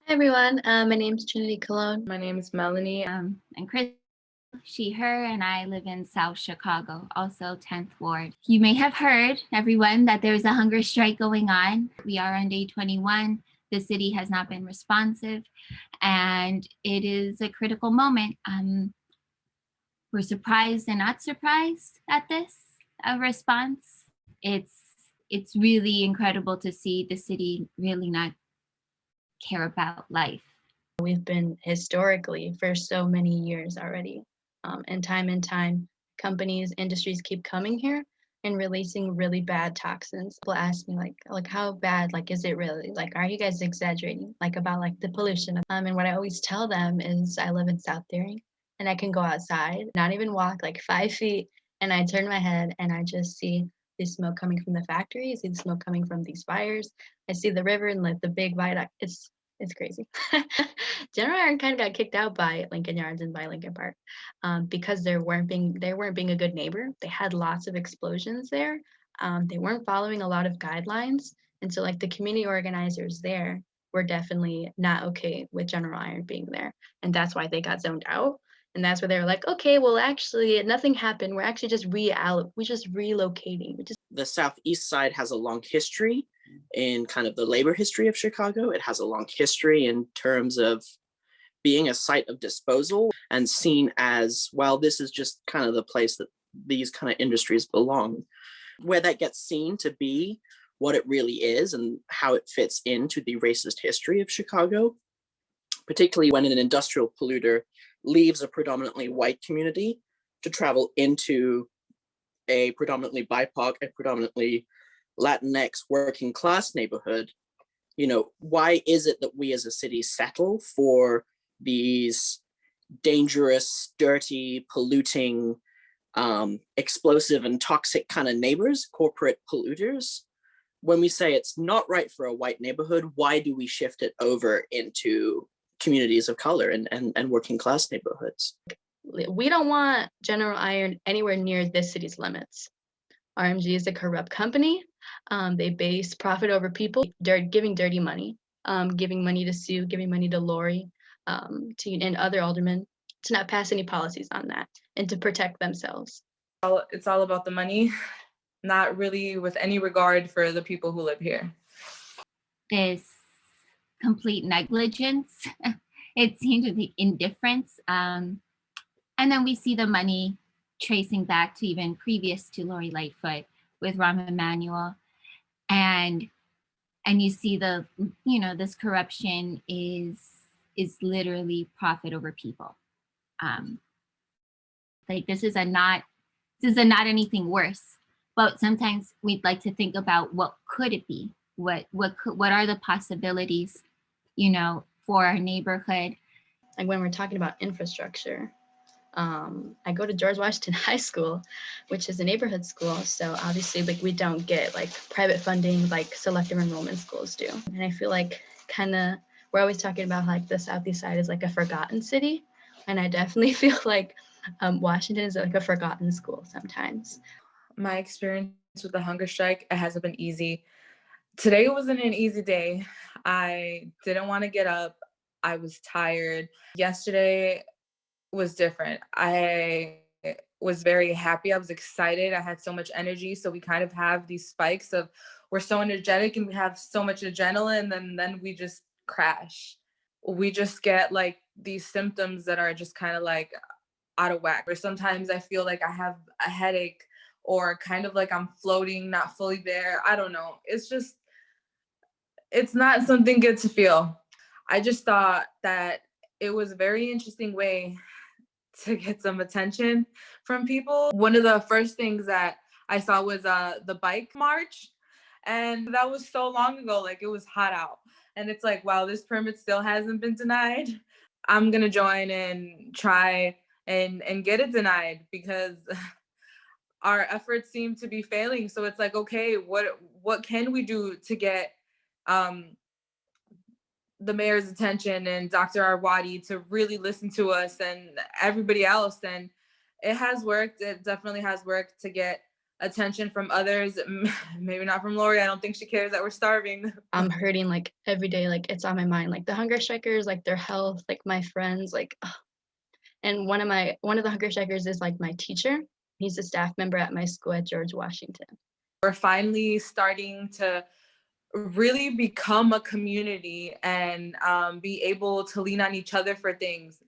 Hi everyone, my name's Trinity Cologne. My name is Melanie. And Chris, she, her, and I live in South Chicago, also 10th Ward. You may have heard, everyone, that there's a hunger strike going on. We are on day 21. The city has not been responsive, and it is a critical moment. We're surprised and not surprised at this response. It's really incredible to see the city really not care about life. We've been historically for so many years already, and time, companies, industries keep coming here and releasing really bad toxins. People ask me like how bad, like is it really? Like, are you guys exaggerating? Like about like the pollution? And what I always tell them is I live in South Deering and I can go outside, not even walk like 5 feet, and I turn my head and I just see the smoke coming from the factory. I see the smoke coming from these fires. I see the river and like the big viaduct. It's crazy. General Iron kind of got kicked out by Lincoln Yards and by Lincoln Park because they weren't being a good neighbor. They had lots of explosions there. They weren't following a lot of guidelines, and so like the community organizers there were definitely not okay with General Iron being there, and that's why they got zoned out. And that's where they were like, okay, well, actually, nothing happened. We're actually just relocating. The Southeast Side has a long history in kind of the labor history of Chicago. It has a long history in terms of being a site of disposal and seen as, well, this is just kind of the place that these kind of industries belong. Where that gets seen to be what it really is and how it fits into the racist history of Chicago, particularly when an industrial polluter leaves a predominantly white community to travel into a predominantly BIPOC, a predominantly Latinx working class neighborhood. Why is it that we as a city settle for these dangerous, dirty, polluting, explosive and toxic kind of neighbors, corporate polluters? When we say it's not right for a white neighborhood, why do we shift it over into communities of color and working class neighborhoods? We don't want General Iron anywhere near this city's limits. RMG is a corrupt company. They base profit over people, giving dirty money, giving money to Sue, giving money to Lori, and other aldermen to not pass any policies on that and to protect themselves. It's all about the money, not really with any regard for the people who live here. There's complete negligence. It seems to be indifference. And then we see the money tracing back to even previous to Lori Lightfoot with Rahm Emanuel. And you see this corruption is literally profit over people. This is not anything worse, but sometimes we'd like to think about what could it be? What are the possibilities, for our neighborhood? Like when we're talking about infrastructure, I go to George Washington High School, which is a neighborhood school. So obviously, like we don't get like private funding like selective enrollment schools do. And I feel like we're always talking about like the Southeast Side is like a forgotten city, and I definitely feel like Washington is like a forgotten school sometimes. My experience with the hunger strike, it hasn't been easy. Today wasn't an easy day. I didn't want to get up. I was tired. Yesterday was different. I was very happy. I was excited. I had so much energy. So we kind of have these spikes of we're so energetic and we have so much adrenaline, and then we just crash. We just get like these symptoms that are just kind of like out of whack. Or sometimes I feel like I have a headache or kind of like I'm floating, not fully there. I don't know. It's not something good to feel. I just thought that it was a very interesting way to get some attention from people. One of the first things that I saw was the bike march. And that was so long ago, like it was hot out. And it's like, wow, this permit still hasn't been denied. I'm gonna join and try and get it denied because our efforts seem to be failing. So it's like, okay, what can we do to get the mayor's attention and Dr. Arwady to really listen to us and everybody else? And it has worked. It definitely has worked to get attention from others. Maybe not from Lori. I don't think she cares that we're starving. I'm hurting like every day, like it's on my mind, like the hunger strikers, like their health, like my friends, like ugh. And one of the hunger strikers is like my teacher. He's a staff member at my school at George Washington. We're finally starting to really become a community and be able to lean on each other for things.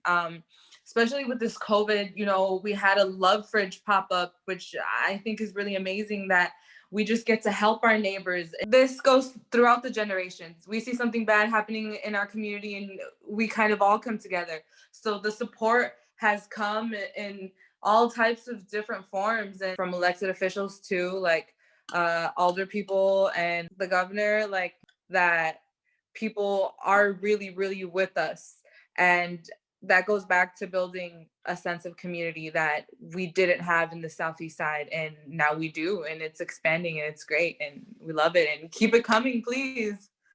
Especially with this COVID, you know, we had a love fridge pop up, which I think is really amazing that we just get to help our neighbors. This goes throughout the generations. We see something bad happening in our community and we kind of all come together. So the support has come in all types of different forms, and from elected officials to like alder people and the governor, like that people are really, really with us. And that goes back to building a sense of community that we didn't have in the Southeast side. And now we do. And it's expanding and it's great. And we love it. And keep it coming, please.